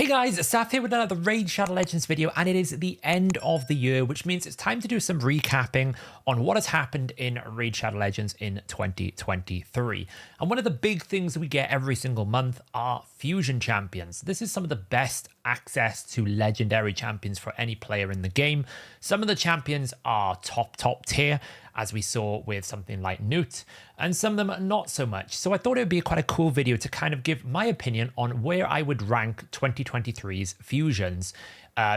Hey guys, Saf here with another Raid Shadow Legends video, and it is the end of the year, which means it's time to do some recapping on what has happened in Raid Shadow Legends in 2023. And one of the big things we get every single month are Fusion Champions. This is some of the best access to legendary champions for any player in the game. Some of the champions are top tier, as we saw with something like Newt, and some of them are not so much. So I thought it would be quite a cool video to kind of give my opinion on where I would rank 2023's Fusions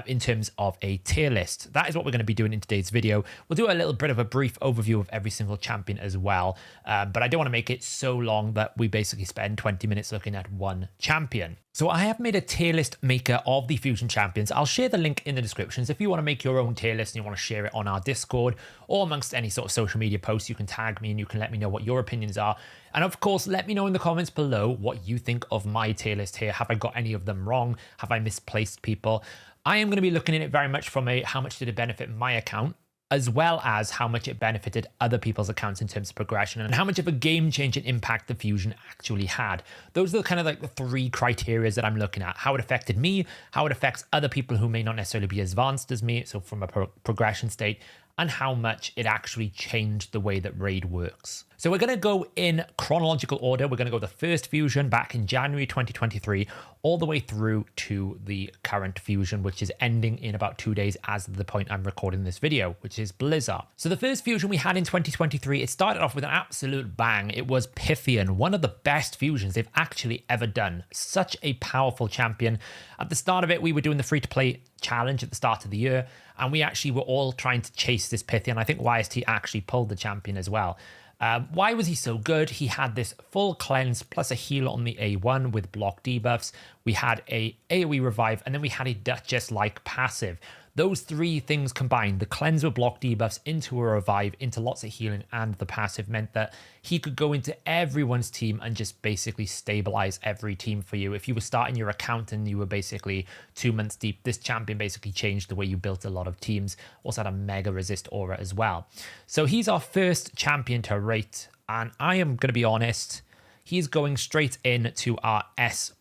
in terms of a tier list. That is what we're going to be doing in today's video. We'll do a little bit of a brief overview of every single champion as well, but I don't want to make it so long that we basically spend 20 minutes looking at one champion. So I have made a tier list maker of the Fusion champions. I'll share the link in the descriptions. If you want to make your own tier list and you want to share it on our Discord or amongst any sort of social media posts, you can tag me and you can let me know what your opinions are. And of course, let me know in the comments below what you think of my tier list here. Have I got any of them wrong? Have I misplaced people? I am going to be looking at it very much from a how much did it benefit my account, as well as how much it benefited other people's accounts in terms of progression and how much of a game-changing impact the Fusion actually had. Those are kind of like the three criteria that I'm looking at: how it affected me, how it affects other people who may not necessarily be as advanced as me, so from a progression state, and how much it actually changed the way that Raid works. So we're going to go in chronological order. We're going to go the first Fusion back in January 2023, all the way through to the current Fusion, which is ending in about 2 days as of the point I'm recording this video, which is Blizzard. So the first Fusion we had in 2023, it started off with an absolute bang. It was Pythian, one of the best Fusions they've actually ever done. Such a powerful champion. At the start of it, we were doing the free-to-play challenge at the start of the year, and we actually were all trying to chase this Pythian. I think YST actually pulled the champion as well. Why was he so good? He had this full cleanse plus a heal on the A1 with block debuffs. We had a AoE revive, and then we had a Duchess-like passive. Those three things combined, the cleanse with block debuffs into a revive, into lots of healing, and the passive, meant that he could go into everyone's team and just basically stabilize every team for you. If you were starting your account and you were basically 2 months deep, this champion basically changed the way you built a lot of teams. Also had a mega resist aura as well. So he's our first champion to rate, and I am going to be honest, he's going straight into our S++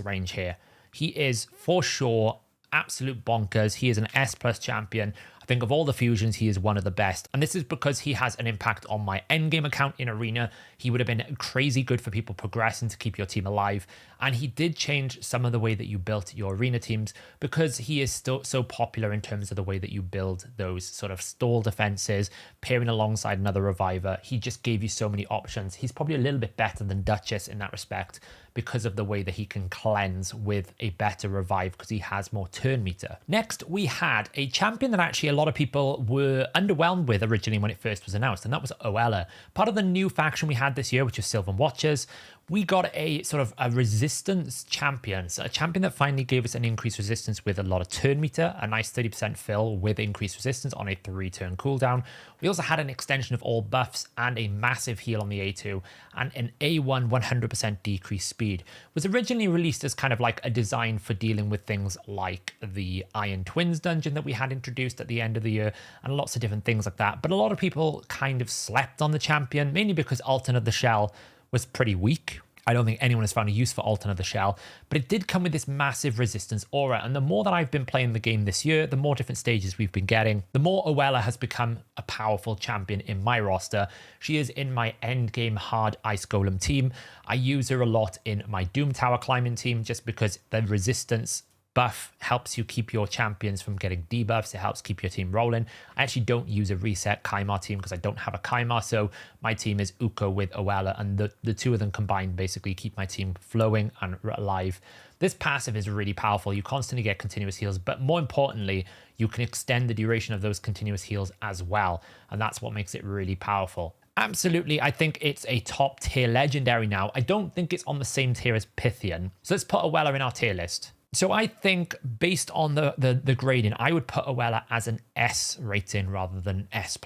range here. He is for sure absolute bonkers. He is an S+ champion. I think of all the Fusions, he is one of the best. And this is because he has an impact on my endgame account in Arena. He would have been crazy good for people progressing to keep your team alive. And he did change some of the way that you built your Arena teams, because he is still so popular in terms of the way that you build those sort of stall defenses, pairing alongside another reviver. He just gave you so many options. He's probably a little bit better than Duchess in that respect, because of the way that he can cleanse with a better revive, because he has more turn meter. Next, we had a champion that actually a lot of people were underwhelmed with originally when it first was announced, and that was Oella. Part of the new faction we had this year, which was Sylvan Watchers. We got a sort of a resistance champion, so a champion that finally gave us an increased resistance with a lot of turn meter, a nice 30% fill with increased resistance on a 3-turn cooldown. We also had an extension of all buffs and a massive heal on the A2, and an A1 100% decreased speed. It was originally released as kind of like a design for dealing with things like the Iron Twins dungeon that we had introduced at the end of the year, and lots of different things like that. But a lot of people kind of slept on the champion, mainly because Alton of the Shell was pretty weak. I don't think anyone has found a use for Alton of the Shell, but it did come with this massive resistance aura. And the more that I've been playing the game this year, the more different stages we've been getting, the more Oella has become a powerful champion in my roster. She is in my endgame hard Ice Golem team. I use her a lot in my Doom Tower climbing team, just because the resistance buff helps you keep your champions from getting debuffs. It helps keep your team rolling. I actually don't use a reset Kymar team because I don't have a Kymar, so my team is Uko with Oella, and the two of them combined basically keep my team flowing and alive. This passive is really powerful. You constantly get continuous heals, but more importantly, you can extend the duration of those continuous heals as well, and that's what makes it really powerful. Absolutely, I think it's a top tier legendary now. I don't think it's on the same tier as Pythian. So let's put Oella in our tier list. So I think based on the grading, I would put Oella as an S rating rather than S+.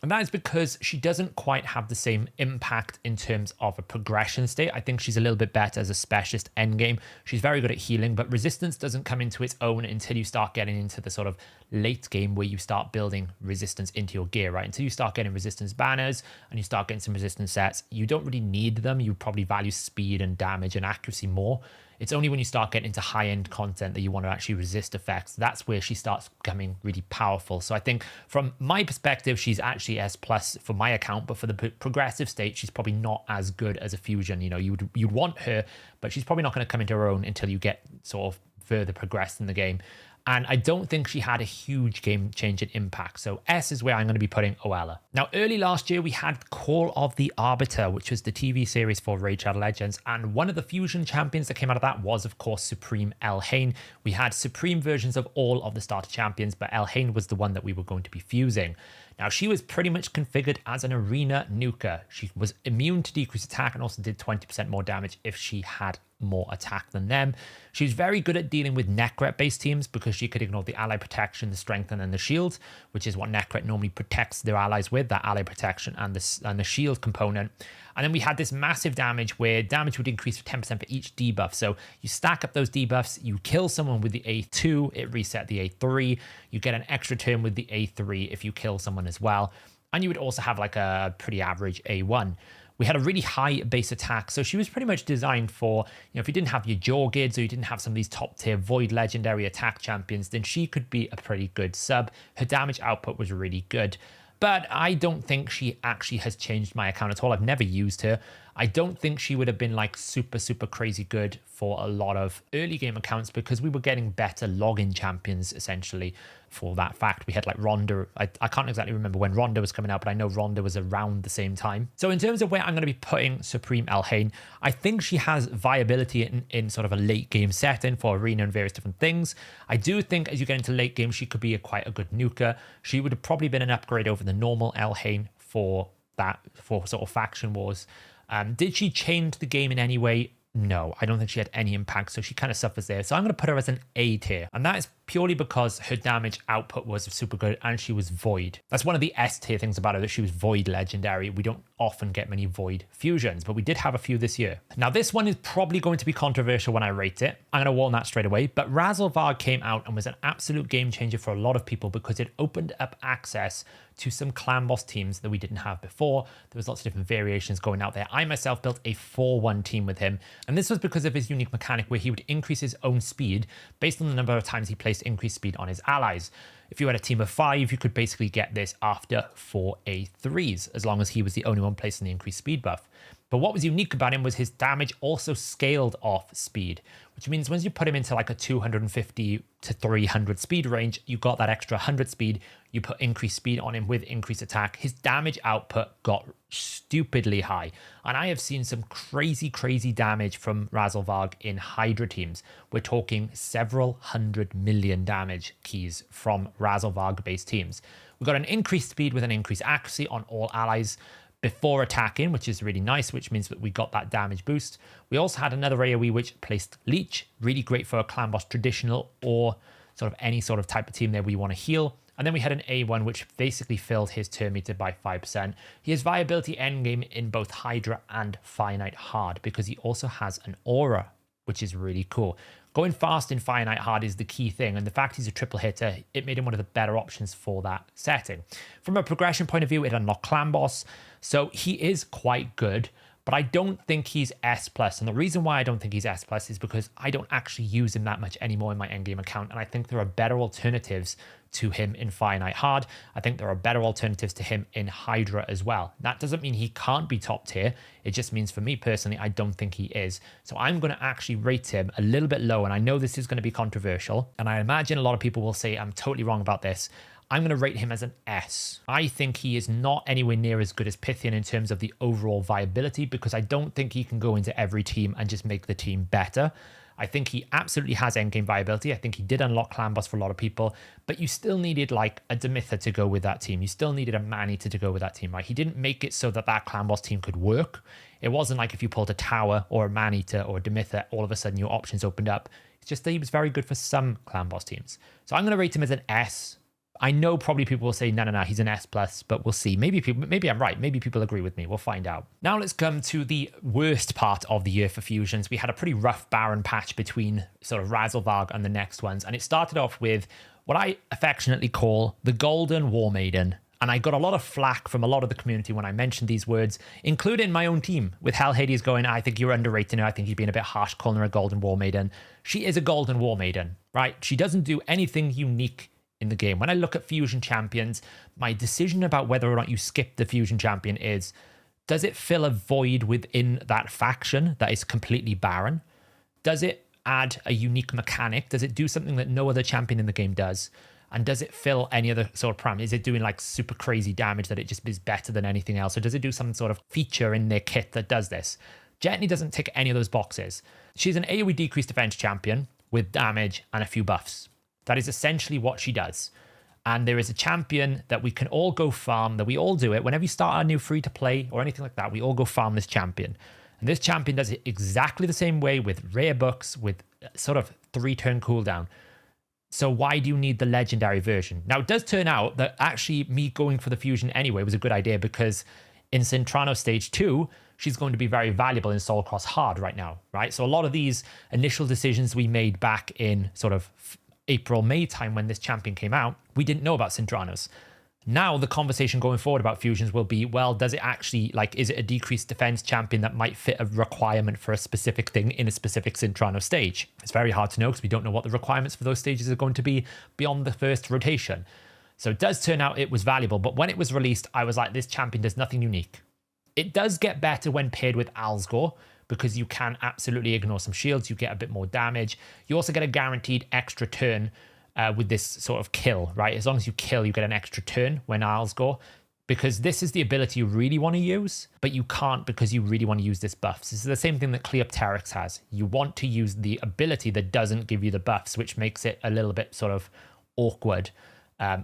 And that is because she doesn't quite have the same impact in terms of a progression state. I think she's a little bit better as a specialist endgame. She's very good at healing, but resistance doesn't come into its own until you start getting into the sort of late game where you start building resistance into your gear, right? Until you start getting resistance banners and you start getting some resistance sets, you don't really need them. You probably value speed and damage and accuracy more It's only when you start getting into high-end content that you want to actually resist effects. That's where she starts becoming really powerful. So I think from my perspective, she's actually S plus for my account, but for the progressive state, she's probably not as good as a fusion. You know, you'd want her, but she's probably not going to come into her own until you get sort of further progressed in the game. And I don't think she had a huge game-changing impact. So S is where I'm going to be putting Oella. Now, early last year, we had Call of the Arbiter, which was the TV series for Raid Shadow Legends. And one of the fusion champions that came out of that was, of course, Supreme Elhaine. We had Supreme versions of all of the starter champions, but Elhaine was the one that we were going to be fusing. Now, she was pretty much configured as an arena nuker. She was immune to decreased attack and also did 20% more damage if she had more attack than them. She was very good at dealing with Necret based teams because she could ignore the ally protection, the strength, and then the shield, which is what Necret normally protects their allies with, that ally protection and the shield component. And then we had this massive damage where damage would increase 10% for each debuff. So you stack up those debuffs, you kill someone with the A2, it reset the A3, you get an extra turn with the A3 if you kill someone as well. And you would also have like a pretty average A1. We had a really high base attack, so she was pretty much designed for, you know, if you didn't have your Jorgids or you didn't have some of these top tier Void legendary attack champions, then she could be a pretty good sub. Her damage output was really good. But I don't think she actually has changed my account at all. I've never used her. I don't think she would have been like super crazy good for a lot of early game accounts because we were getting better login champions essentially for that fact. We had like Ronda. I can't exactly remember when Ronda was coming out, but I know Ronda was around the same time. So in terms of where I'm going to be putting Supreme Elhaine, I think she has viability in sort of a late game setting for arena and various different things. I do think as you get into late game, she could be quite a good nuker. She would have probably been an upgrade over the normal Elhaine for sort of faction wars. Did she change the game in any way? No, I don't think she had any impact, so she kind of suffers there. So I'm going to put her as an A tier, and that is purely because her damage output was super good and she was Void. That's one of the S tier things about her, that she was Void legendary. We don't often get many Void fusions, but we did have a few this year. Now, this one is probably going to be controversial when I rate it. I'm going to warn that straight away, but Razelvarg came out and was an absolute game changer for a lot of people because it opened up access to some clan boss teams that we didn't have before. There was lots of different variations going out there. I myself built a 4-1 team with him, and this was because of his unique mechanic where he would increase his own speed based on the number of times he placed increased speed on his allies. If you had a team of 5, you could basically get this after 4 A3s, as long as he was the only one placing the increased speed buff. But what was unique about him was his damage also scaled off speed, which means once you put him into like a 250 to 300 speed range, you got that extra 100 speed, you put increased speed on him with increased attack, his damage output got stupidly high. And I have seen some crazy damage from Razelvarg in Hydra teams. We're talking several 100 million damage keys from Razelvarg based teams. We got an increased speed with an increased accuracy on all allies before attacking, which is really nice, which means that we got that damage boost. We also had another AoE which placed Leech, really great for a clan boss traditional or sort of any sort of type of team there we want to heal. And then we had an A1 which basically filled his turn meter by 5%. He has viability endgame in both Hydra and Finite Hard because he also has an aura, which is really cool. Going fast in Finite Hard is the key thing, and the fact he's a triple hitter, it made him one of the better options for that setting. From a progression point of view, it unlocked Clan Boss, so he is quite good, but I don't think he's S+. And the reason why I don't think he's S+ is because I don't actually use him that much anymore in my endgame account, and I think there are better alternatives to him in Finite Hard. I think there are better alternatives to him in Hydra as well. That doesn't mean he can't be top tier. It just means for me personally, I don't think he is. So I'm going to actually rate him a little bit low. And I know this is going to be controversial. And I imagine a lot of people will say I'm totally wrong about this. I'm going to rate him as an S. I think he is not anywhere near as good as Pythian in terms of the overall viability because I don't think he can go into every team and just make the team better. I think he absolutely has endgame viability. I think he did unlock Clan Boss for a lot of people, but you still needed like a Demitha to go with that team. You still needed a Man-Eater to go with that team, right? He didn't make it so that that Clan Boss team could work. It wasn't like if you pulled a Tower or a Man-Eater or a Demitha, all of a sudden your options opened up. It's just that he was very good for some Clan Boss teams. So I'm going to rate him as an S. I know probably people will say, no, he's an S+, but we'll see. Maybe I'm right. Maybe people agree with me. We'll find out. Now let's come to the worst part of the year for fusions. We had a pretty rough Baron patch between sort of Razelvarg and the next ones. And it started off with what I affectionately call the Golden War Maiden. And I got a lot of flack from a lot of the community when I mentioned these words, including my own team, with Hell Hades going, I think you're underrating her. I think you've been a bit harsh calling her a Golden War Maiden. She is a Golden War Maiden, right? She doesn't do anything unique in the game. When I look at Fusion champions, my decision about whether or not you skip the Fusion champion is, does it fill a void within that faction that is completely barren? Does it add a unique mechanic? Does it do something that no other champion in the game does? And does it fill any other sort of parameter? Is it doing like super crazy damage that it just is better than anything else? Or does it do some sort of feature in their kit that does this? Jetney doesn't tick any of those boxes. She's an AoE decreased defense champion with damage and a few buffs. That is essentially what she does. And there is a champion that we can all go farm, that we all do it. Whenever you start a new free to play or anything like that, we all go farm this champion. And this champion does it exactly the same way with rare books, with sort of 3-turn cooldown. So why do you need the legendary version? Now, it does turn out that actually me going for the fusion anyway was a good idea, because in Cintrano Stage 2, she's going to be very valuable in Soul Cross Hard right now, right? So a lot of these initial decisions we made back in sort of April, May time when this champion came out, we didn't know about Cintranos. Now the conversation going forward about fusions will be, well, does it actually, like, is it a decreased defense champion that might fit a requirement for a specific thing in a specific Cintrano stage? It's very hard to know because we don't know what the requirements for those stages are going to be beyond the first rotation. So it does turn out it was valuable, but when it was released, I was like, this champion does nothing unique. It does get better when paired with Alsgore, because you can absolutely ignore some shields, you get a bit more damage. You also get a guaranteed extra turn with this sort of kill, right? As long as you kill, you get an extra turn when Alsgore, because this is the ability you really want to use, but you can't because you really want to use this buffs. This is the same thing that Cleopteryx has. You want to use the ability that doesn't give you the buffs, which makes it a little bit sort of awkward.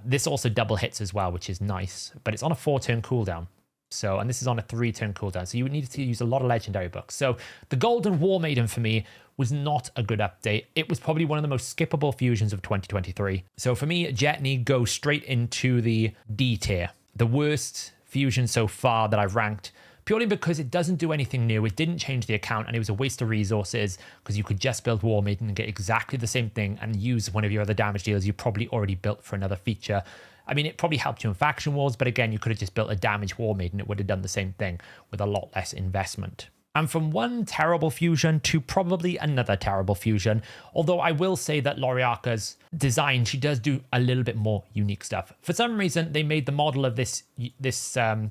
This also double hits as well, which is nice, but it's on a 4-turn cooldown. So, and this is on a 3-turn cooldown. So you would need to use a lot of legendary books. So the Golden War Maiden for me was not a good update. It was probably one of the most skippable fusions of 2023. So for me, Jetney goes straight into the D tier. The worst fusion so far that I've ranked, purely because it doesn't do anything new. It didn't change the account, and it was a waste of resources because you could just build War Maiden and get exactly the same thing and use one of your other damage dealers you probably already built for another feature. I mean, it probably helped you in Faction Wars, but again, you could have just built a damage War Maiden. It would have done the same thing with a lot less investment. And from one terrible fusion to probably another terrible fusion, although I will say that Loriaka's design, she does do a little bit more unique stuff. For some reason, they made the model of this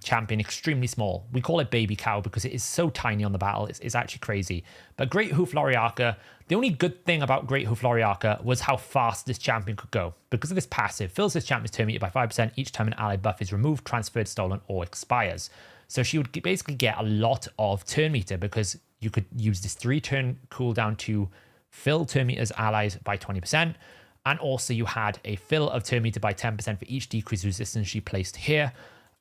champion extremely small. We call it Baby Cow because it is so tiny on the battle. It's actually crazy. But Great Hoof Loriaka, the only good thing about Great Hoof Loriaka was how fast this champion could go. Because of this passive, fills this champion's turn meter by 5% each time an ally buff is removed, transferred, stolen, or expires. So she would basically get a lot of turn meter because you could use this 3-turn cooldown to fill turn meters allies by 20%. And also you had a fill of turn meter by 10% for each decreased resistance she placed here.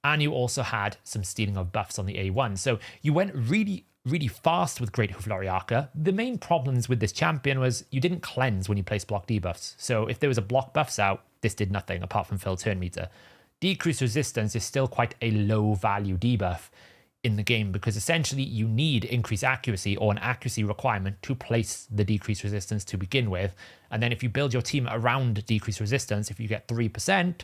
And you also had some stealing of buffs on the A1. So you went really fast with Great Hoof Loriaka. The main problems with this champion was you didn't cleanse when you placed block debuffs. So if there was a block buffs out, this did nothing apart from fill turn meter. Decreased resistance is still quite a low value debuff in the game because essentially you need increased accuracy or an accuracy requirement to place the decreased resistance to begin with. And then if you build your team around decreased resistance, if you get 3%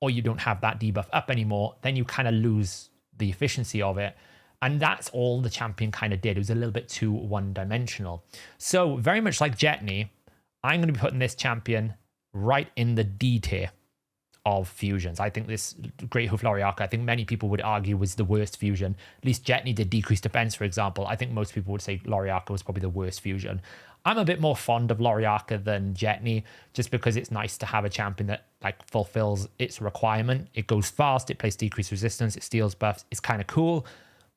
or you don't have that debuff up anymore, then you kind of lose the efficiency of it. And that's all the champion kind of did. It was a little bit too one-dimensional. So very much like Jetney, I'm going to be putting this champion right in the D tier of fusions. I think this Great Hoof Loriaka, I think many people would argue was the worst fusion. At least Jetney did decreased defense, for example. I think most people would say Loriaka was probably the worst fusion. I'm a bit more fond of Loriaka than Jetney, just because it's nice to have a champion that like fulfills its requirement. It goes fast, it plays decreased resistance, it steals buffs. It's kind of cool.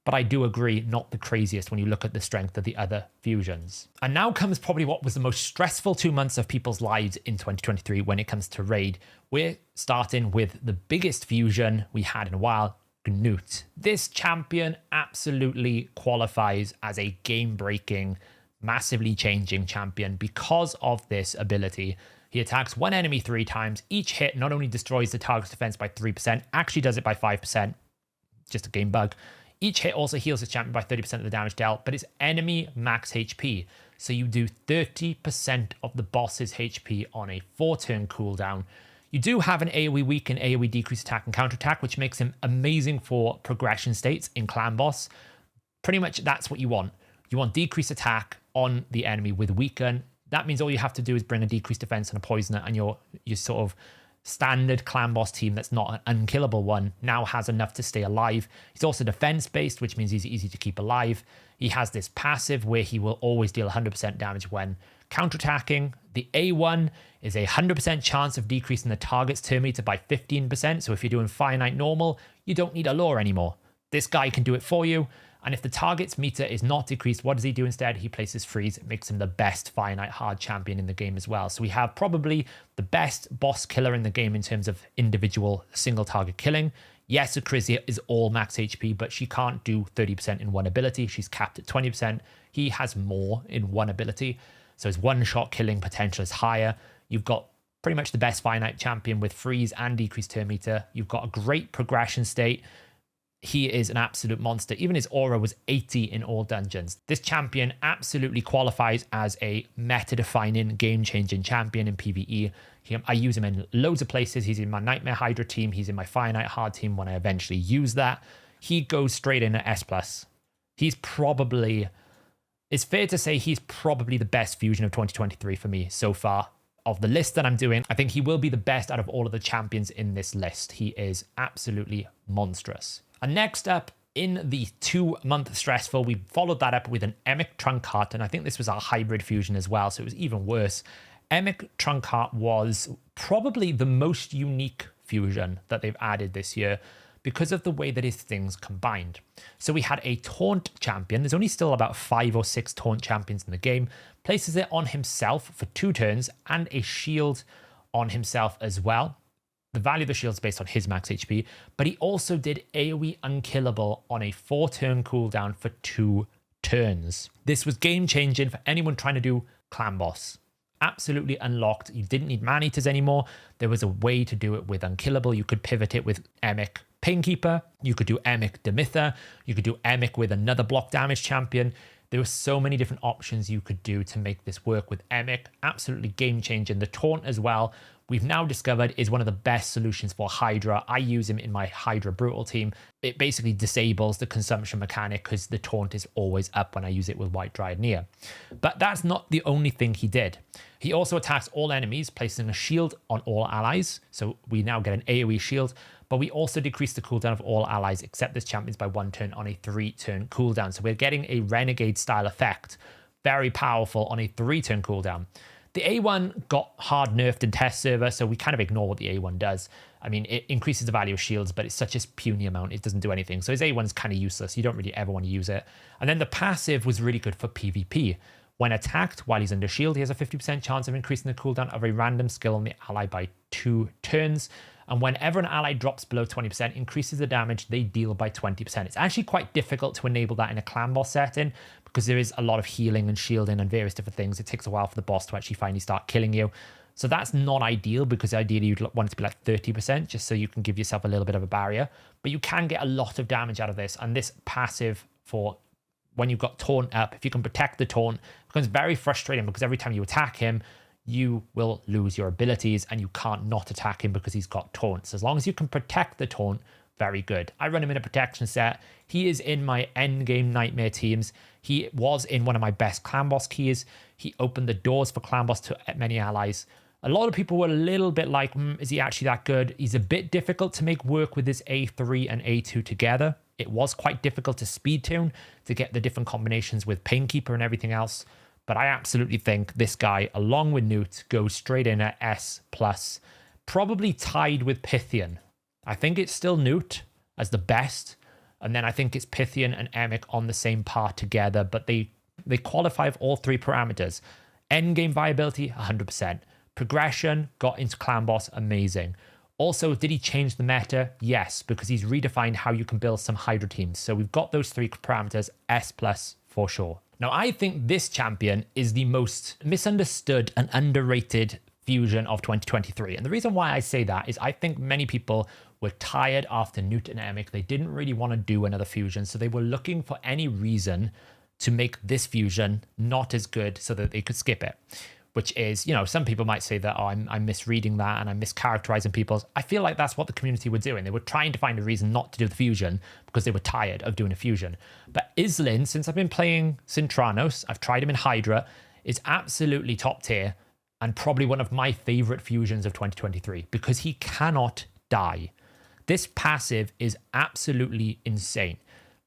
But I do agree, not the craziest when you look at the strength of the other fusions. And now comes probably what was the most stressful 2 months of people's lives in 2023 when it comes to Raid. We're starting with the biggest fusion we had in a while, Gnut. This champion absolutely qualifies as a game-breaking, massively changing champion because of this ability. He attacks one enemy 3 times. Each hit not only destroys the target's defense by 3%, actually does it by 5%, just a game bug. Each hit also heals the champion by 30% of the damage dealt, but it's enemy max HP. So you do 30% of the boss's HP on a 4-turn cooldown. You do have an AoE weaken, AoE decrease attack and counterattack, which makes him amazing for progression states in Clan Boss. Pretty much that's what you want. You want decreased attack on the enemy with weaken. That means all you have to do is bring a decreased defense and a poisoner, and your sort of standard Clan Boss team that's not an unkillable one now has enough to stay alive. He's also defense based, which means he's easy to keep alive. He has this passive where he will always deal 100% damage when counterattacking. The A1 is a 100% chance of decreasing the target's turn meter by 15%. So if you're doing finite normal, you don't need Allure anymore. This guy can do it for you. And if the target's meter is not decreased, what does he do instead? He places freeze. It makes him the best finite hard champion in the game as well. So we have probably the best boss killer in the game in terms of individual single target killing. Yes, Acrizia is all max HP, but she can't do 30% in one ability. She's capped at 20%. He has more in one ability. So his one-shot killing potential is higher. You've got pretty much the best finite champion with freeze and decreased turn meter. You've got a great progression state. He is an absolute monster. Even his aura was 80 in all dungeons. This champion absolutely qualifies as a meta-defining, game-changing champion in PvE. I use him in loads of places. He's in my Nightmare Hydra team. He's in my Finite Hard team when I eventually use that. He goes straight in at S+. He's probably... It's fair to say he's probably the best fusion of 2023 for me so far. Of the list that I'm doing, I think he will be the best out of all of the champions in this list. He is absolutely monstrous. And next up, in the 2-month stressful, we followed that up with an Emic Trunkheart, and I think this was a hybrid fusion as well, so it was even worse. Emic Trunkheart was probably the most unique fusion that they've added this year because of the way that his things combined. So we had a taunt champion. There's only still about 5 or 6 taunt champions in the game. Places it on himself for 2 turns and a shield on himself as well. The value of the shield is based on his max HP, but he also did AoE unkillable on a 4-turn cooldown for 2 turns. This was game-changing for anyone trying to do Clan Boss. Absolutely unlocked. You didn't need man-eaters anymore. There was a way to do it with unkillable. You could pivot it with Emic Painkeeper. You could do Emic Demither. You could do Emic with another block damage champion. There were so many different options you could do to make this work with Emic. Absolutely game-changing. The taunt as well, we've now discovered is one of the best solutions for Hydra. I use him in my Hydra Brutal team. It basically disables the consumption mechanic because the taunt is always up when I use it with White Dryad Nia. But that's not the only thing he did. He also attacks all enemies, placing a shield on all allies. So we now get an AoE shield, but we also decrease the cooldown of all allies except this champions by 1 turn on a 3-turn cooldown. So we're getting a Renegade style effect. Very powerful on a 3-turn cooldown. The A1 got hard nerfed in test server, so we kind of ignore what the A1 does. I mean, it increases the value of shields, but it's such a puny amount, it doesn't do anything. So his A1 is kind of useless. You don't really ever want to use it. And then the passive was really good for PvP. When attacked while he's under shield, he has a 50% chance of increasing the cooldown of a random skill on the ally by 2 turns. And whenever an ally drops below 20%, increases the damage they deal by 20%. It's actually quite difficult to enable that in a Clan Boss setting because there is a lot of healing and shielding and various different things. It takes a while for the boss to actually finally start killing you. So that's not ideal because ideally you'd want it to be like 30% just so you can give yourself a little bit of a barrier. But you can get a lot of damage out of this. And this passive for when you've got taunt up, if you can protect the taunt, it becomes very frustrating because every time you attack him, you will lose your abilities and you can't not attack him because he's got taunts. As long as you can protect the taunt, very good. I run him in a protection set. He is in my endgame Nightmare teams. He was in one of my best Clan Boss keys. He opened the doors for Clan Boss to many allies. A lot of people were a little bit like, is he actually that good? He's a bit difficult to make work with his A3 and A2 together. It was quite difficult to speed tune to get the different combinations with Painkeeper and everything else. But I absolutely think this guy, along with Newt, goes straight in at S+, probably tied with Pythian. I think it's still Newt as the best, and then I think it's Pythian and Emic on the same par together, but they qualify for all 3 parameters. Endgame viability, 100%. Progression, got into Clan Boss, amazing. Also, did he change the meta? Yes, because he's redefined how you can build some Hydra teams. So we've got those 3 parameters, S+ for sure. Now, I think this champion is the most misunderstood and underrated fusion of 2023. And the reason why I say that is I think many people were tired after Newt and Emic. They didn't really want to do another fusion, so they were looking for any reason to make this fusion not as good so that they could skip it. which is, you know, some people might say that, oh, I'm misreading that and I'm mischaracterizing people's. I feel like that's what the community were doing. They were trying to find a reason not to do the fusion because they were tired of doing a fusion. But Islin, since I've been playing Cintranos, I've tried him in Hydra, is absolutely top tier and probably one of my favorite fusions of 2023 because he cannot die. This passive is absolutely insane.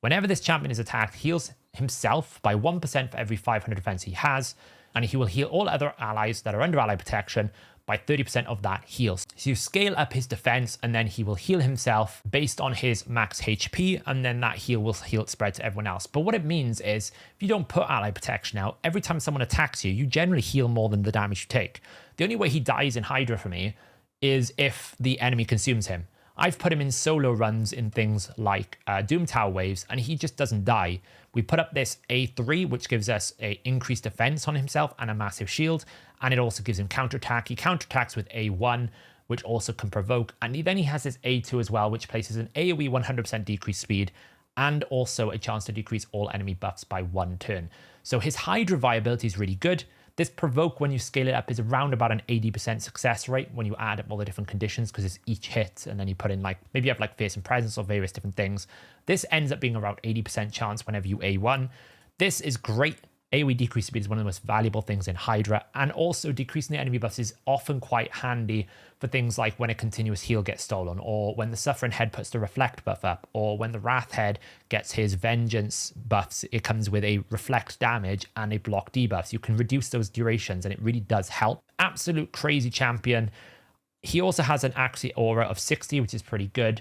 Whenever this champion is attacked, heals himself by 1% for every 500 defense he has, and he will heal all other allies that are under ally protection by 30% of that heals. So you scale up his defense, and then he will heal himself based on his max HP, and then that heal will spread to everyone else. But what it means is, if you don't put ally protection out, every time someone attacks you, you generally heal more than the damage you take. The only way he dies in Hydra for me is if the enemy consumes him. I've put him in solo runs in things like Doom Tower Waves, and he just doesn't die. We put up this A3, which gives us a increased defense on himself and a massive shield, and it also gives him counterattack. He counterattacks with A1, which also can provoke, and then he has this A2 as well, which places an AoE 100% decreased speed, and also a chance to decrease all enemy buffs by 1 turn. So his Hydra viability is really good. This provoke, when you scale it up, is around about an 80% success rate when you add up all the different conditions, because it's each hit, and then you put in like, maybe you have like fearsome presence or various different things. This ends up being around 80% chance whenever you A1. This is great. AoE decrease speed is one of the most valuable things in Hydra, and also decreasing the enemy buffs is often quite handy for things like when a continuous heal gets stolen, or when the Suffering Head puts the Reflect buff up, or when the Wrath Head gets his Vengeance buffs. It comes with a Reflect damage and a block debuffs. You can reduce those durations, and it really does help. Absolute crazy champion. He also has an Axii aura of 60, which is pretty good.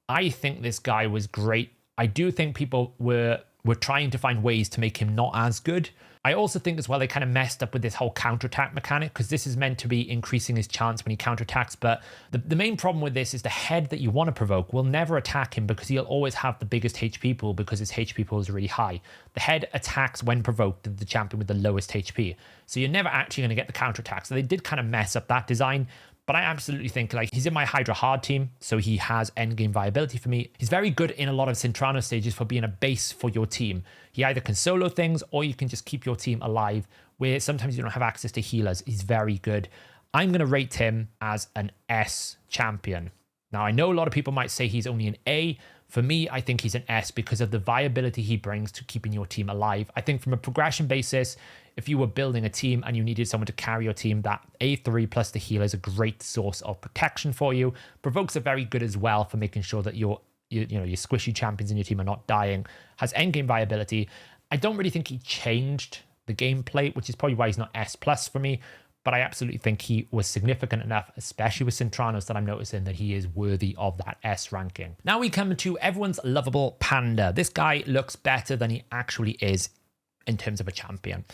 I think this guy was great. I do think people were trying to find ways to make him not as good. I also think as well they kind of messed up with this whole counterattack mechanic, because this is meant to be increasing his chance when he counterattacks, but the main problem with this is the head that you want to provoke will never attack him because he'll always have the biggest HP pool because his HP pool is really high. The head attacks when provoked the champion with the lowest HP, so you're never actually going to get the counterattack. So they did kind of mess up that design. But I absolutely think like he's in my Hydra hard team, so he has endgame viability for me. He's very good in a lot of Cintrano stages for being a base for your team. He either can solo things or you can just keep your team alive, where sometimes you don't have access to healers. He's very good. I'm going to rate him as an S champion. Now, I know a lot of people might say he's only an A. For me, I think he's an S because of the viability he brings to keeping your team alive. I think from a progression basis, if you were building a team and you needed someone to carry your team, that A3 plus the healer is a great source of protection for you. Provokes are very good as well for making sure that your squishy champions in your team are not dying. Has endgame viability. I don't really think he changed the gameplay, which is probably why he's not S plus for me. But I absolutely think he was significant enough, especially with Cintranos, that I'm noticing that he is worthy of that S ranking. Now we come to everyone's lovable Panda. This guy looks better than he actually is in terms of a champion.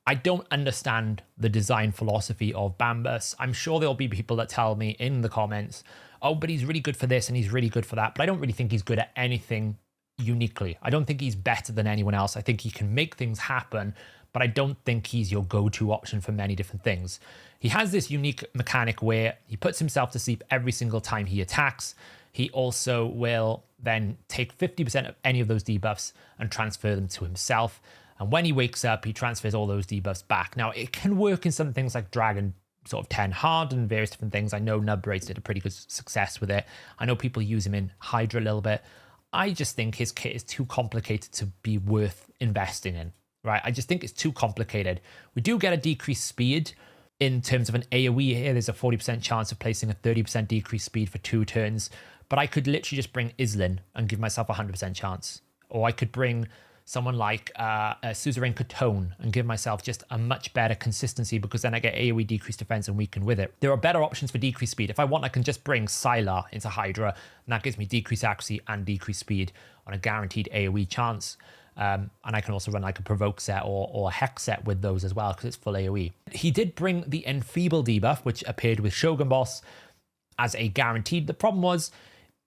I don't understand the design philosophy of Bambus. I'm sure there'll be people that tell me in the comments, oh, but he's really good for this and he's really good for that. But I don't really think he's good at anything uniquely. I don't think he's better than anyone else. I think he can make things happen, but I don't think he's your go-to option for many different things. He has this unique mechanic where he puts himself to sleep every single time he attacks. He also will then take 50% of any of those debuffs and transfer them to himself. And when he wakes up, he transfers all those debuffs back. Now, it can work in some things like Dragon sort of 10 hard and various different things. I know Nubraids did a pretty good success with it. I know people use him in Hydra a little bit. I just think his kit is too complicated to be worth investing in. Right, I just think it's too complicated. We do get a decreased speed in terms of an AoE here. There's a 40% chance of placing a 30% decreased speed for 2 turns. But I could literally just bring Islin and give myself a 100% chance. Or I could bring someone like a Suzerain Catone and give myself just a much better consistency, because then I get AoE decreased defense and weaken with it. There are better options for decreased speed. If I want, I can just bring Sylar into Hydra, and that gives me decreased accuracy and decreased speed on a guaranteed AoE chance. And I can also run like a provoke set or a hex set with those as well, because it's full AoE. He did bring the Enfeeble debuff, which appeared with Shogun Boss as a guaranteed. The problem was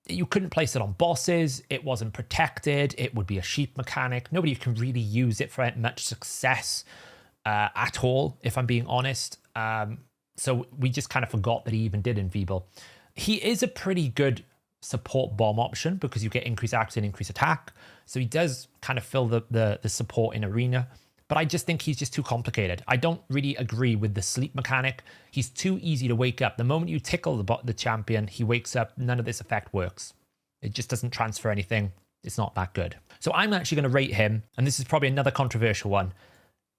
you couldn't place it on bosses. It wasn't protected. It would be a sheep mechanic. Nobody can really use it for much success at all, if I'm being honest. So we just kind of forgot that he even did Enfeeble. He is a pretty good support bomb option because you get increased accuracy and increased attack. So he does kind of fill the support in arena. but I just think he's just too complicated. I don't really agree with the sleep mechanic. He's too easy to wake up. The moment you tickle the champion, he wakes up. None of this effect works. It just doesn't transfer anything. It's not that good. So I'm actually going to rate him, and this is probably another controversial one,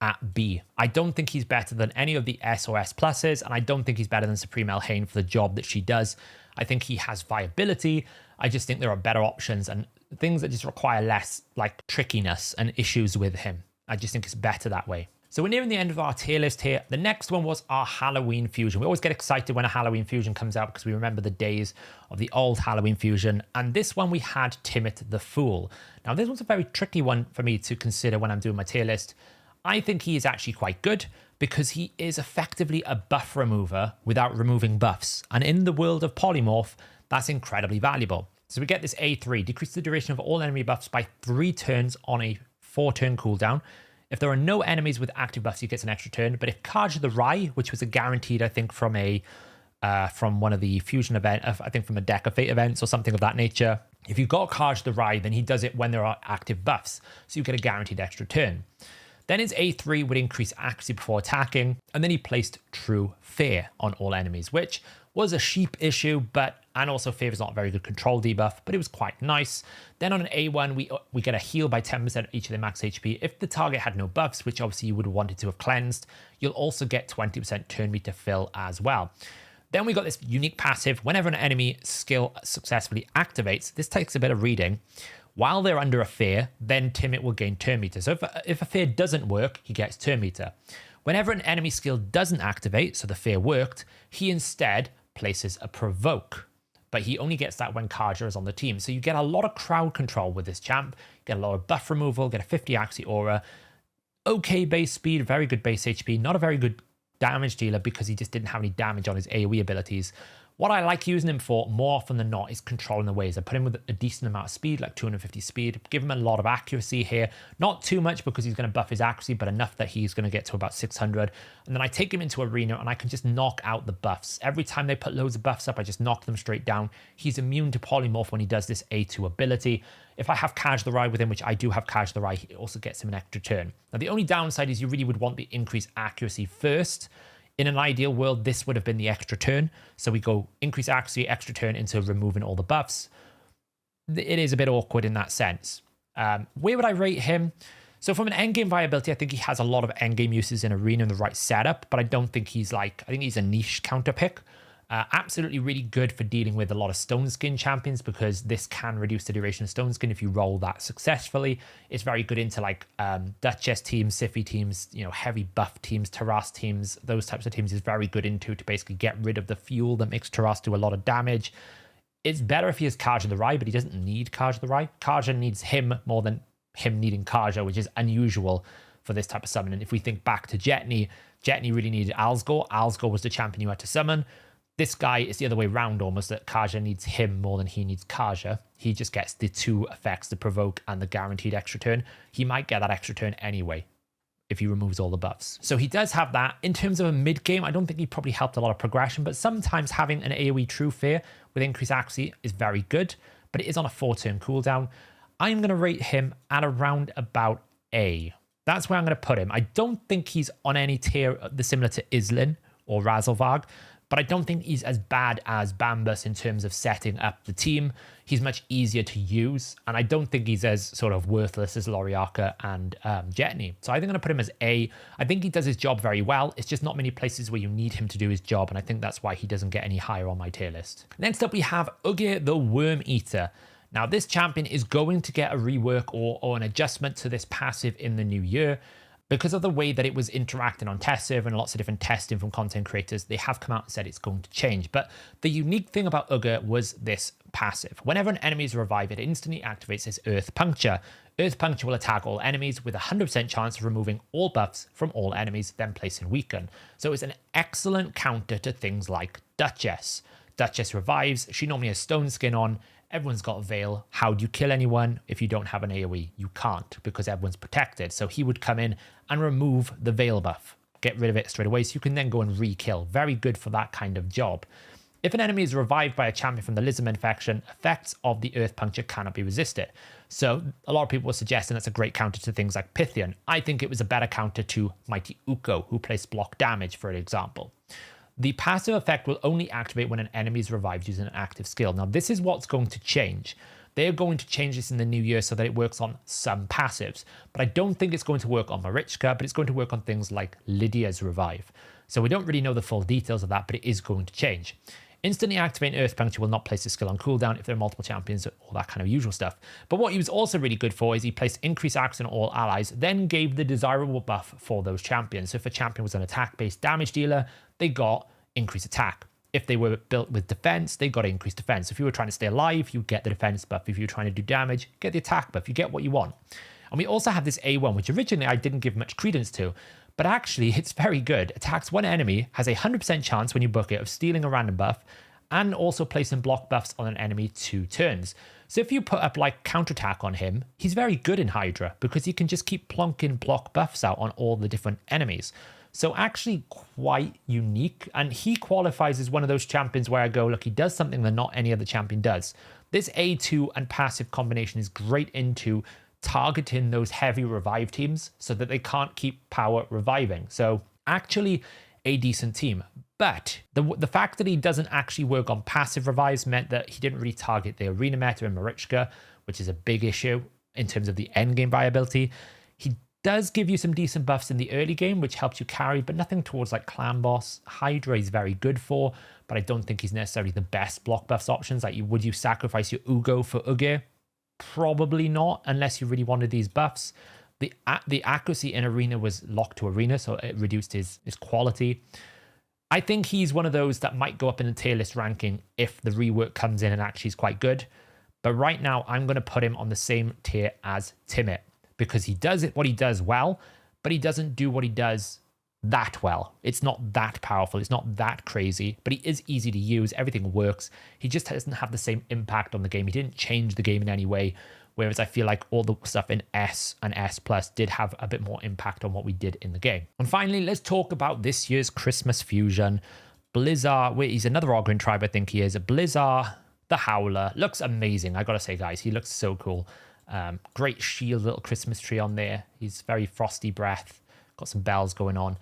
at B. I don't think he's better than any of the S or S pluses, and I don't think he's better than Supreme Elhain for the job that she does. I think he has viability. I just think there are better options and things that just require less like trickiness and issues with him. I just think it's better that way. So we're nearing the end of our tier list here. The next one was our Halloween Fusion. We always get excited when a Halloween Fusion comes out because we remember the days of the old Halloween Fusion. And this one we had Timit the Fool. Now this one's a very tricky one for me to consider when I'm doing my tier list. I think he is actually quite good because he is effectively a buff remover without removing buffs. And in the world of Polymorph, that's incredibly valuable. So we get this A3, decrease the duration of all enemy buffs by 3 turns on a 4-turn cooldown. If there are no enemies with active buffs, he gets an extra turn. But if Karja the Rai, which was a guaranteed, I think, from one of the fusion event, I think from a Deck of Fate events or something of that nature. If you've got Karja the Rai, then he does it when there are active buffs. So you get a guaranteed extra turn. Then his A3 would increase accuracy before attacking, and then he placed True Fear on all enemies, which was a sheep issue, and also Fear is not a very good control debuff, but it was quite nice. Then on an A1, we get a heal by 10% each of their max HP. If the target had no buffs, which obviously you would have wanted to have cleansed, you'll also get 20% turn meter fill as well. Then we got this unique passive. Whenever an enemy skill successfully activates, this takes a bit of reading. While they're under a fear, then Timit will gain turn meter. So if a fear doesn't work, he gets turn meter. Whenever an enemy skill doesn't activate, so the fear worked, he instead places a provoke. But he only gets that when Karja is on the team. So you get a lot of crowd control with this champ, get a lot of buff removal, get a 50 accuracy aura, okay base speed, very good base HP, not a very good damage dealer because he just didn't have any damage on his AoE abilities. What I like using him for more often than not is controlling the waves. I put him with a decent amount of speed, like 250 speed, give him a lot of accuracy here. Not too much because he's going to buff his accuracy, but enough that he's going to get to about 600. And then I take him into arena and I can just knock out the buffs. Every time they put loads of buffs up, I just knock them straight down. He's immune to polymorph when he does this A2 ability. If I have Kaj the Rai with him, which I do have Kaj the Rai, he also gets him an extra turn. Now the only downside is you really would want the increased accuracy first. In an ideal world, this would have been the extra turn. So we go increase accuracy, extra turn into removing all the buffs. It is a bit awkward in that sense. Where would I rate him? So from an endgame viability, I think he has a lot of endgame uses in arena in the right setup, but I don't think he's I think he's a niche counter pick. Absolutely really good for dealing with a lot of Stone Skin champions because this can reduce the duration of Stone Skin if you roll that successfully. It's very good into Duchess teams, Siphi teams, heavy buff teams, Taras teams, those types of teams is very good into to basically get rid of the fuel that makes Taras do a lot of damage. It's better if he has Karja the Rai, but he doesn't need Karja the Rai. Karja needs him more than him needing Karja, which is unusual for this type of summon. And if we think back to Jetney really needed Alsgore. Alsgore was the champion you had to summon. This guy is the other way around almost, that Karja needs him more than he needs Karja. He just gets the two effects, the provoke and the guaranteed extra turn. He might get that extra turn anyway if he removes all the buffs. So he does have that. In terms of a mid game, I don't think he probably helped a lot of progression, but sometimes having an AoE True Fear with increased accuracy is very good, but it is on a 4-turn cooldown. I'm going to rate him at around about A. That's where I'm going to put him. I don't think he's on any tier similar to Islin or Razelvarg, but I don't think he's as bad as Bambus in terms of setting up the team. He's much easier to use, and I don't think he's as sort of worthless as Loriaka and Jetney. So I think I'm going to put him as A. I think he does his job very well. It's just not many places where you need him to do his job, and I think that's why he doesn't get any higher on my tier list. Next up, we have Uge the Worm Eater. Now, this champion is going to get a rework or an adjustment to this passive in the new year. Because of the way that it was interacting on test server and lots of different testing from content creators, they have come out and said it's going to change. But the unique thing about Uge was this passive. Whenever an enemy is revived, it instantly activates as Earth Puncture. Earth Puncture will attack all enemies with a 100% chance of removing all buffs from all enemies, then placing Weaken. So it's an excellent counter to things like Duchess. Duchess revives, she normally has Stone Skin on, everyone's got a Veil. How do you kill anyone if you don't have an AoE? You can't because everyone's protected. So he would come in and remove the Veil buff, get rid of it straight away. So you can then go and re-kill. Very good for that kind of job. If an enemy is revived by a champion from the Lizardmen faction, effects of the Earth Puncture cannot be resisted. So a lot of people were suggesting that's a great counter to things like Pythian. I think it was a better counter to Mighty Uko, who plays block damage, for example. The passive effect will only activate when an enemy is revived using an active skill. Now, this is what's going to change. They're going to change this in the new year so that it works on some passives. But I don't think it's going to work on Marichka, but it's going to work on things like Lydia's revive. So we don't really know the full details of that, but it is going to change. Instantly activating Earth Puncture will not place the skill on cooldown if there are multiple champions, all that kind of usual stuff. But what he was also really good for is he placed increased accuracy on all allies, then gave the desirable buff for those champions. So if a champion was an attack-based damage dealer, they got increased attack. If they were built with defense, they got increased defense. If you were trying to stay alive, you get the defense buff. If you were trying to do damage, get the attack buff. You get what you want. And we also have this A1, which originally I didn't give much credence to, but actually it's very good. Attacks one enemy, has a 100% chance when you book it of stealing a random buff, and also placing block buffs on an enemy 2 turns. So if you put up like counterattack on him, he's very good in Hydra because he can just keep plonking block buffs out on all the different enemies. So actually quite unique, and he qualifies as one of those champions where I go, look, he does something that not any other champion does. This A2 and passive combination is great into targeting those heavy revive teams so that they can't keep power reviving. So actually a decent team. But the fact that he doesn't actually work on passive revives meant that he didn't really target the arena meta in Marichka, which is a big issue in terms of the endgame viability. He does give you some decent buffs in the early game, which helps you carry, but nothing towards like Clan Boss. Hydra is very good for, but I don't think he's necessarily the best block buffs options. Like, would you sacrifice your Ugo for Uge? Probably not, unless you really wanted these buffs. The accuracy in arena was locked to arena, so it reduced his quality. I think he's one of those that might go up in the tier list ranking if the rework comes in and actually is quite good. But right now, I'm going to put him on the same tier as Timit because he does what he does well, but he doesn't do what he does that well. It's not that powerful. It's not that crazy, but he is easy to use. Everything works. He just doesn't have the same impact on the game. He didn't change the game in any way. Whereas I feel like all the stuff in S and S Plus did have a bit more impact on what we did in the game. And finally, let's talk about this year's Christmas fusion. Blizzard, he's another Ogryn tribe, I think he is. Blizzard, the Howler, looks amazing. I gotta say, guys, he looks so cool. Great shield, little Christmas tree on there. He's very frosty breath, got some bells going on.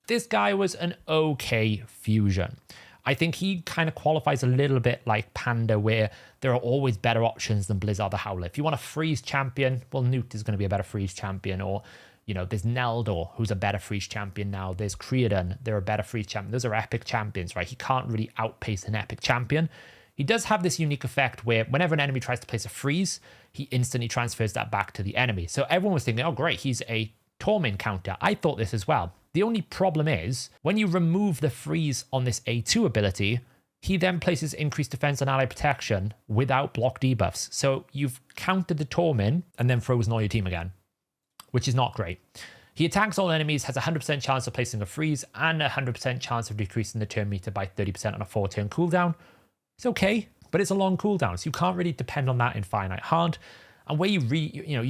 This guy was an okay fusion. I think he kind of qualifies a little bit like Panda, where there are always better options than Blizzard the Howler. If you want a freeze champion, well, Newt is going to be a better freeze champion. Or, you know, there's Neldor, who's a better freeze champion now. There's Creedon, they're a better freeze champion. Those are epic champions, right? He can't really outpace an epic champion. He does have this unique effect where whenever an enemy tries to place a freeze, he instantly transfers that back to the enemy. So everyone was thinking, oh, great, he's a Torment counter. I thought this as well. The only problem is, when you remove the freeze on this A2 ability, he then places increased defense and ally protection without block debuffs. So you've countered the Torment and then frozen all your team again, which is not great. He attacks all enemies, has a 100% chance of placing a freeze and a 100% chance of decreasing the turn meter by 30% on a 4-turn cooldown. It's okay, but it's a long cooldown, so you can't really depend on that in Finite Hunt. And where you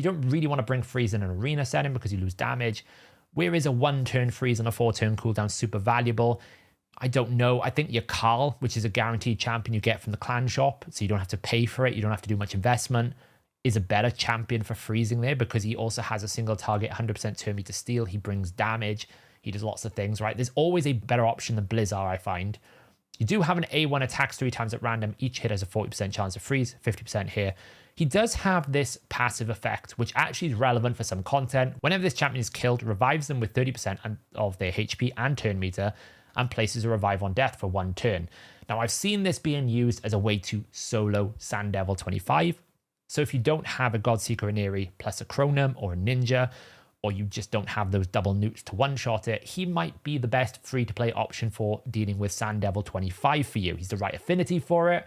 don't really want to bring freeze in an arena setting because you lose damage. Where is a 1-turn freeze on a 4-turn cooldown super valuable? I don't know. I think your Carl, which is a guaranteed champion you get from the clan shop, so you don't have to pay for it, you don't have to do much investment, is a better champion for freezing there because he also has a single target 100% turn meter steal. He brings damage. He does lots of things, right? There's always a better option than Blizzard, I find. You do have an A1 attacks 3 times at random. Each hit has a 40% chance of freeze, 50% here. He does have this passive effect, which actually is relevant for some content. Whenever this champion is killed, revives them with 30% of their HP and turn meter, and places a revive on death for 1 turn. Now, I've seen this being used as a way to solo Sand Devil 25. So if you don't have a Godseeker Iniri plus a Chronum or a Ninja, or you just don't have those double newts to one-shot it, he might be the best free-to-play option for dealing with Sand Devil 25 for you. He's the right affinity for it.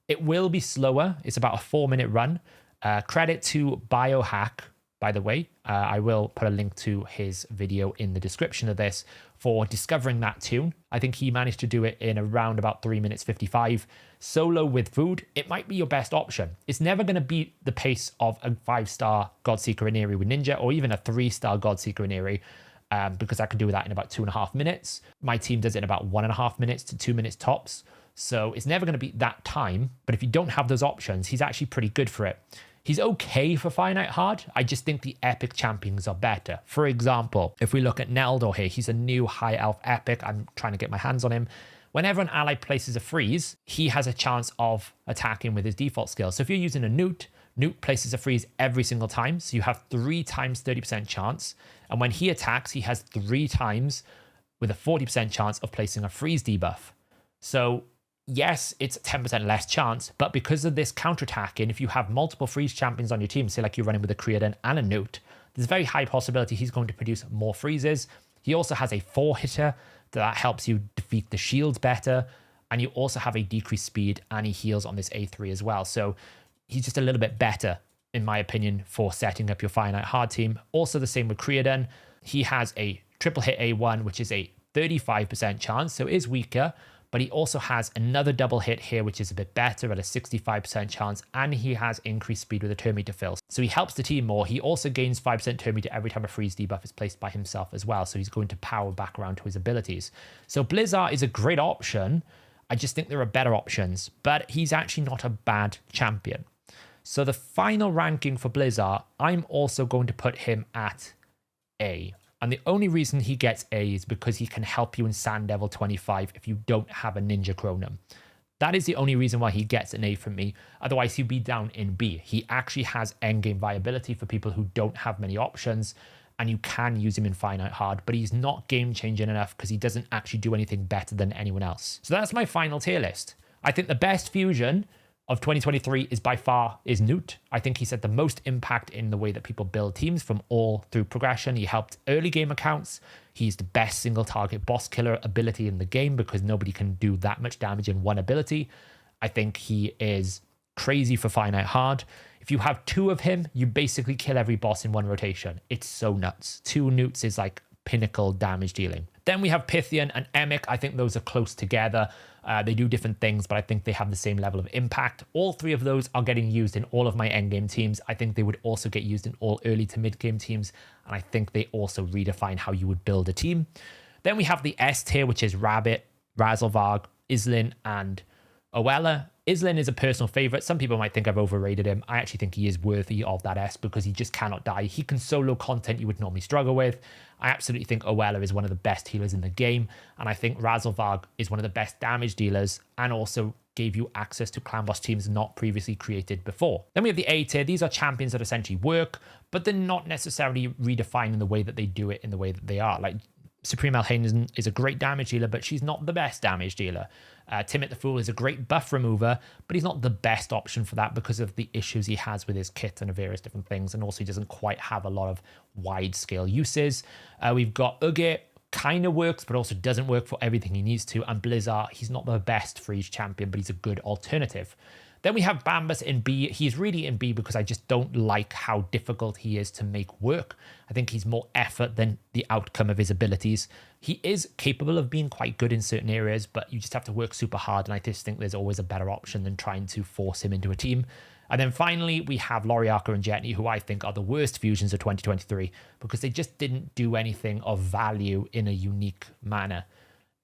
It will be slower. It's about a 4-minute run. Credit to Biohack, by the way. I will put a link to his video in the description of this for discovering that tune. I think he managed to do it in around about 3 minutes 55. Solo with food, it might be your best option. It's never going to beat the pace of a 5-star Godseeker Iniri with Ninja, or even a 3-star Godseeker Iniri, because I can do that in about 2.5 minutes. My team does it in about 1.5 minutes to 2 minutes tops. So it's never going to be that time. But if you don't have those options, he's actually pretty good for it. He's okay for finite hard. I just think the epic champions are better. For example, if we look at Neldor here, he's a new high elf epic. I'm trying to get my hands on him. Whenever an ally places a freeze, he has a chance of attacking with his default skill. So if you're using a Newt, Newt places a freeze every single time. So you have 3 times 30% chance. And when he attacks, he has 3 times with a 40% chance of placing a freeze debuff. So yes, it's a 10% less chance, but because of this counterattacking, if you have multiple freeze champions on your team, say like you're running with a Creodon and a Newt, there's a very high possibility he's going to produce more freezes. He also has a 4-hitter that helps you defeat the shields better. And you also have a decreased speed and he heals on this A3 as well. So he's just a little bit better, in my opinion, for setting up your finite hard team. Also the same with Creodon. He has a triple hit A1, which is a 35% chance, so it is weaker, but he also has another double hit here, which is a bit better at a 65% chance, and he has increased speed with a turn meter fill. So he helps the team more. He also gains 5% turn meter every time a freeze debuff is placed by himself as well, so he's going to power back around to his abilities. So Blizzard is a great option. I just think there are better options, but he's actually not a bad champion. So the final ranking for Blizzard, I'm also going to put him at A. And the only reason he gets A is because he can help you in Sand Devil 25 if you don't have a Ninja Chronum. That is the only reason why he gets an A from me. Otherwise, he'd be down in B. He actually has endgame viability for people who don't have many options, and you can use him in finite hard, but he's not game-changing enough because he doesn't actually do anything better than anyone else. So that's my final tier list. I think the best fusion of 2023 is by far is Newt. I think he's had the most impact in the way that people build teams from all through progression. He helped early game accounts. He's the best single target boss killer ability in the game because nobody can do that much damage in one ability. I think he is crazy for finite hard. If you have 2 of him, you basically kill every boss in one rotation. It's so nuts. 2 Newts is like pinnacle damage dealing. Then we have Pythian and Emic. I think those are close together. They do different things, but I think they have the same level of impact. All 3 of those are getting used in all of my endgame teams. I think they would also get used in all early to mid-game teams, and I think they also redefine how you would build a team. Then we have the S tier, which is Rabbit, Razelvarg, Islin, and Oella. Islin is a personal favorite. Some people might think I've overrated him. I actually think he is worthy of that S because he just cannot die. He can solo content you would normally struggle with. I absolutely think Oella is one of the best healers in the game. And I think Razelvarg is one of the best damage dealers and also gave you access to clan boss teams not previously created before. Then we have the A tier. These are champions that essentially work, but they're not necessarily redefining the way that they do it in the way that they are. Like Supreme Elhanan is a great damage dealer, but she's not the best damage dealer. Timid the Fool is a great buff remover, but he's not the best option for that because of the issues he has with his kit and various different things, and also he doesn't quite have a lot of wide-scale uses. We've got Uge, kind of works, but also doesn't work for everything he needs to, and Blizzard, he's not the best for each champion, but he's a good alternative. Then we have Bambus in B. He's really in B because I just don't like how difficult he is to make work. I think he's more effort than the outcome of his abilities. He is capable of being quite good in certain areas, but you just have to work super hard, and I just think there's always a better option than trying to force him into a team. And then finally, we have Loriaka and Jetney, who I think are the worst fusions of 2023 because they just didn't do anything of value in a unique manner.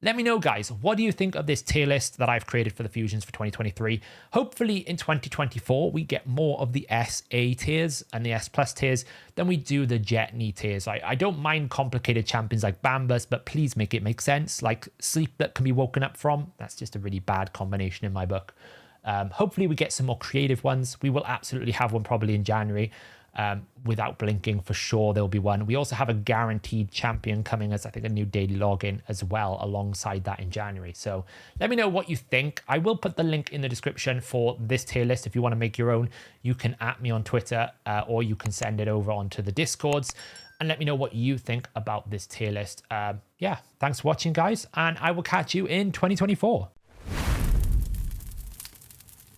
Let me know, guys, what do you think of this tier list that I've created for the fusions for 2023? Hopefully in 2024, we get more of the SA tiers and the S plus tiers than we do the Jetney tiers. I don't mind complicated champions like Bambus, but please make it make sense. Like Sleep that can be woken up from. That's just a really bad combination in my book. Hopefully we get some more creative ones. We will absolutely have one probably in January. Without blinking, for sure there'll be one. We also have a guaranteed champion coming as I think a new daily login as well alongside that in January. So let me know what you think. I will put the link in the description for this tier list. If you want to make your own, you can @ me on Twitter or you can send it over onto the Discords and let me know what you think about this tier list. Yeah, thanks for watching, guys, and I will catch you in 2024.